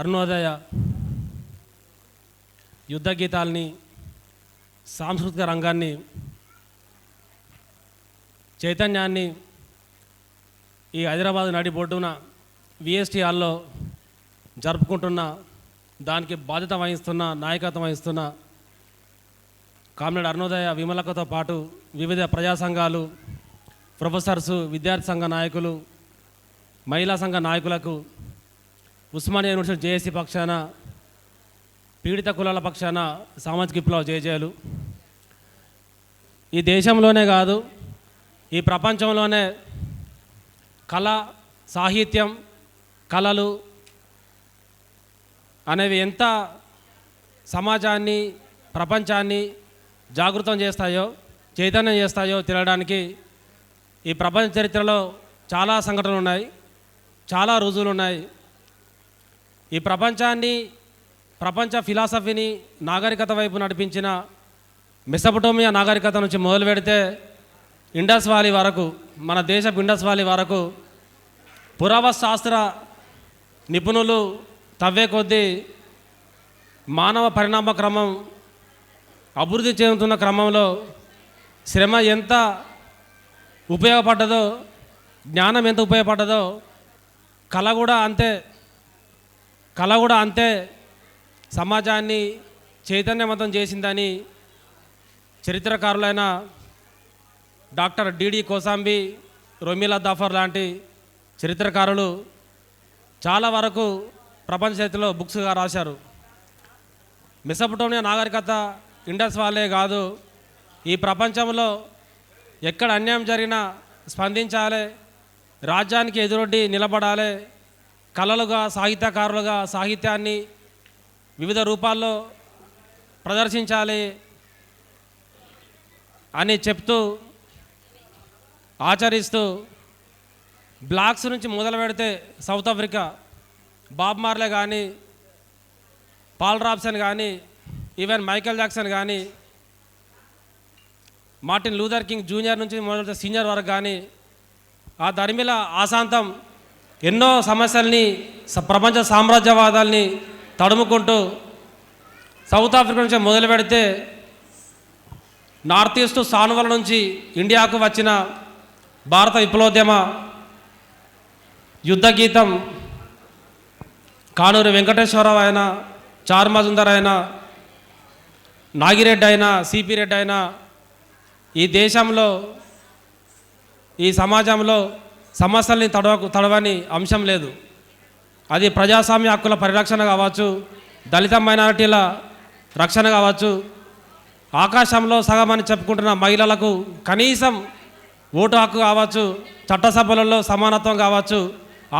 అరుణోదయ యుద్ధ గీతాల్ని సాంస్కృతిక రంగాన్ని చైతన్యాన్ని ఈ హైదరాబాద్ నడిబొడ్డున విఎస్టీ హాల్లో జరుపుకుంటున్న దానికి బాధ్యత వహిస్తున్న నాయకత్వం వహిస్తున్న కామ్రేడ్ అరుణోదయ విమలకతో పాటు వివిధ ప్రజా సంఘాలు, ప్రొఫెసర్సు, విద్యార్థి సంఘ నాయకులు, మహిళా సంఘ నాయకులకు ఉస్మానియా యూనివర్సిటీ జేఏసీ పక్షాన, పీడిత కులాల పక్షాన సామాజిక విప్లవ జయజయలు. ఈ దేశంలోనే కాదు, ఈ ప్రపంచంలోనే కళ, సాహిత్యం, కళలు అనేవి ఎంత సమాజాన్ని, ప్రపంచాన్ని జాగృతం చేస్తాయో, చైతన్యం చేస్తాయో తెలియడానికి ఈ ప్రపంచ చరిత్రలో చాలా సంఘటనలు ఉన్నాయి, చాలా రుజువులు ఉన్నాయి. ఈ ప్రపంచాన్ని, ప్రపంచ ఫిలాసఫీని నాగరికత వైపు నడిపించిన మెసొపొటేమియా నాగరికత నుంచి మొదలు పెడితే ఇండస్ వ్యాలీ వరకు, మన దేశపు ఇండస్ వ్యాలీ వరకు పురావస్తు నిపుణులు తవ్వే కొద్దీ మానవ పరిణామ క్రమం అభివృద్ధి చెందుతున్న క్రమంలో శ్రమ ఎంత ఉపయోగపడ్డదో, జ్ఞానం ఎంత ఉపయోగపడ్డదో కళ కూడా అంతే సమాజాన్ని చైతన్యవంతం చేసిందని చరిత్రకారులైన డాక్టర్ డిడి కోసాంబి, రొమీలా దాఫర్ లాంటి చరిత్రకారులు చాలా వరకు ప్రపంచ చరిత్రలో బుక్స్గా రాశారు. మెసొపొటేమియా నాగరికత ఇండస్ వ్యాలీ కాదు, ఈ ప్రపంచంలో ఎక్కడ అన్యాయం జరిగినా స్పందించాలి, రాజ్యానికి ఎదురొడ్డి నిలబడాలి, కళలుగా, సాహిత్యకారులుగా సాహిత్యాన్ని వివిధ రూపాల్లో ప్రదర్శించాలి అని చెప్తూ, ఆచరిస్తూ బ్లాక్స్ నుంచి మొదలు పెడితే సౌత్ ఆఫ్రికా బాబ్ మార్లే కానీ, పాల్ రాబ్సన్ కానీ, ఈవెన్ మైకేల్ జాక్సన్ కానీ, మార్టిన్ లూథర్ కింగ్ జూనియర్ నుంచి మొదలు సీనియర్ వరకు కానీ, ఆ దరిమిల ఆశాంతం ఎన్నో సమస్యల్ని, ప్రపంచ సామ్రాజ్యవాదాల్ని తడుముకుంటూ సౌత్ ఆఫ్రికా నుంచి మొదలు పెడితే నార్త్ ఈస్ట్ సానువల నుంచి ఇండియాకు వచ్చిన భారత విప్లవోద్యమ యుద్ధ గీతం కానూరి వెంకటేశ్వరరావు అయినా, చార్మజుందర్ అయినా, నాగిరెడ్డి అయినా, సిపి రెడ్డి అయినా, ఈ దేశంలో, ఈ సమాజంలో సమస్యల్ని తడవని అంశం లేదు. అది ప్రజాస్వామ్య హక్కుల పరిరక్షణ కావచ్చు, దళిత మైనారిటీల రక్షణ కావచ్చు, ఆకాశంలో సగమని చెప్పుకుంటున్న మహిళలకు కనీసం ఓటు హక్కు కావచ్చు, చట్టసభలలో సమానత్వం కావచ్చు,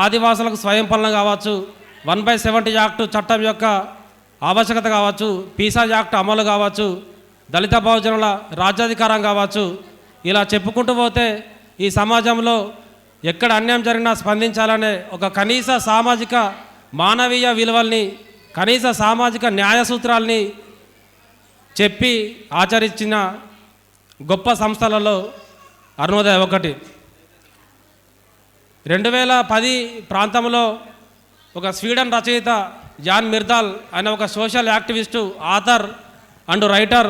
ఆదివాసులకు స్వయం పాలన కావచ్చు, 1/70 యాక్టు చట్టం యొక్క ఆవశ్యకత కావచ్చు, పీసా యాక్ట్ అమలు కావచ్చు, దళిత బహుజనుల రాజ్యాధికారం కావచ్చు, ఇలా చెప్పుకుంటూ పోతే ఈ సమాజంలో ఎక్కడ అన్యాయం జరిగినా స్పందించాలనే ఒక కనీస సామాజిక మానవీయ విలువల్ని, కనీస సామాజిక న్యాయ సూత్రాల్ని చెప్పి ఆచరించిన గొప్ప సంస్థలలో అరుణోదయ ఒకటి. 2010 ప్రాంతంలో ఒక స్వీడన్ రచయిత జాన్ మిర్దాల్ అనే ఒక social activist, author and writer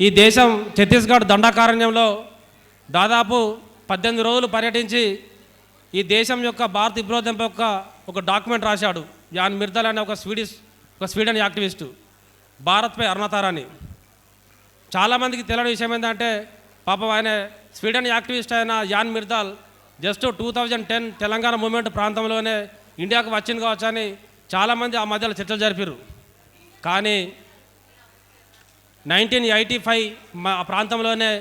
ఈ దేశం ఛత్తీస్గఢ్ దండకారణ్యంలో దాదాపు 18 రోజులు పర్యటించి ఈ దేశం యొక్క భారత విప్లవం యొక్క ఒక డాక్యుమెంట్ రాశాడు. జాన్ మిర్దాల్ అనే ఒక స్వీడన్ యాక్టివిస్టు, భారత్పై అరుణతారని. చాలామందికి తెలియని విషయం ఏంటంటే, పాపం ఆయన స్వీడన్ యాక్టివిస్ట్ అయిన జాన్ మిర్దాల్ జస్ట్ 2010 తెలంగాణ మూమెంట్ ప్రాంతంలోనే ఇండియాకు వచ్చింది కావచ్చు అని చాలామంది ఆ మధ్యలో చర్చలు జరిపారు. కానీ 1985 మా ప్రాంతంలోనే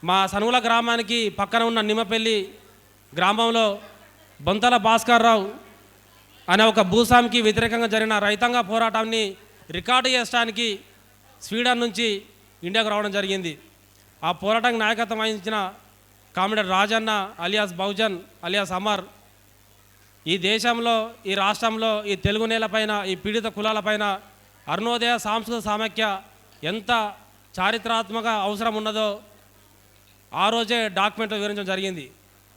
మా సనుగుల గ్రామానికి పక్కన ఉన్న నిమ్మపల్లి గ్రామంలో బొంతల భాస్కర్ రావు అనే ఒక భూస్వామికి వ్యతిరేకంగా జరిగిన రైతాంగ పోరాటాన్ని రికార్డు చేయడానికి స్వీడన్ నుంచి ఇండియాకు రావడం జరిగింది. ఆ పోరాటానికి నాయకత్వం వహించిన comrade Rajanna alias Bahujan alias Amar ఈ దేశంలో, ఈ రాష్ట్రంలో, ఈ తెలుగు నేలపైన, ఈ పీడిత కులాలపైన అరుణోదయ సాంస్కృతిక సమాఖ్య ఎంత చారిత్రాత్మక అవసరం ఉన్నదో ఆ రోజే డాక్యుమెంట్లో వివరించడం జరిగింది.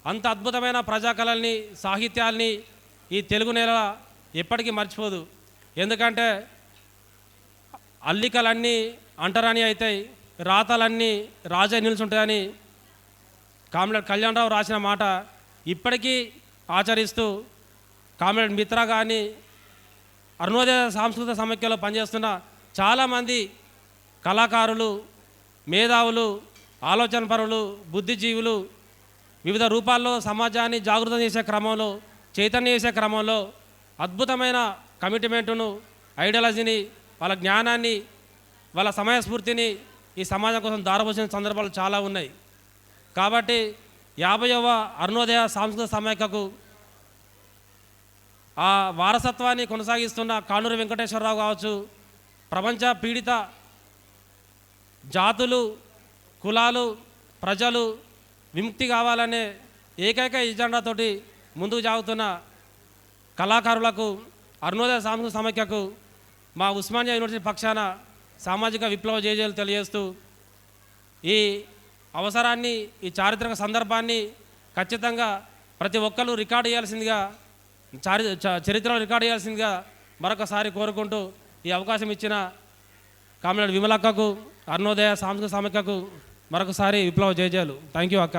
అంత అద్భుతమైన ప్రజాకళల్ని, సాహిత్యాల్ని ఈ తెలుగు నేల ఎప్పటికీ మర్చిపోదు. ఎందుకంటే అల్లికలన్నీ అంటరాని అవుతాయి, రాతలన్నీ రాజా నిలుచుంటాయని కామ్రేడ్ కళ్యాణరావు రాసిన మాట ఇప్పటికీ ఆచరిస్తూ కామ్రేడ్ మిత్ర కానీ అరుణోదయ సాంస్కృతిక సమైక్యలో పనిచేస్తున్న చాలామంది కళాకారులు, మేధావులు, ఆలోచనపరులు, బుద్ధిజీవులు వివిధ రూపాల్లో సమాజాన్ని జాగృతం చేసే క్రమంలో, చైతన్యం చేసే క్రమంలో అద్భుతమైన కమిట్మెంటును, ఐడియాలజీని, వాళ్ళ జ్ఞానాన్ని, వాళ్ళ సమయస్ఫూర్తిని ఈ సమాజం కోసం దారపోసిన సందర్భాలు చాలా ఉన్నాయి. కాబట్టి 50వ అరుణోదయ సాంస్కృతిక సమైక్యకు ఆ వారసత్వాన్ని కొనసాగిస్తున్న కానూరి వెంకటేశ్వరరావు కావచ్చు, ప్రపంచ పీడిత జాతులు, కులాలు, ప్రజలు విముక్తి కావాలనే ఏకైక ఎజెండాతోటి ముందుకు సాగుతున్న కళాకారులకు, అరుణోదయ సాంస్కృతిక సమైక్యకు మా ఉస్మానియా యూనివర్సిటీ పక్షాన సామాజిక విప్లవ జేజేలు తెలియజేస్తూ ఈ అవసరాన్ని, ఈ చారిత్రక సందర్భాన్ని ఖచ్చితంగా ప్రతి ఒక్కరూ రికార్డు చేయాల్సిందిగా, చరిత్రలో రికార్డు చేయాల్సిందిగా మరొకసారి కోరుకుంటూ ఈ అవకాశం ఇచ్చిన కామ్రేడ్ విమలక్కకు, అరుణోదయ సాంస్కృతిక సమైక్యకు మరొకసారి విప్లవ జయజయాలు. థ్యాంక్ యూ అక్క.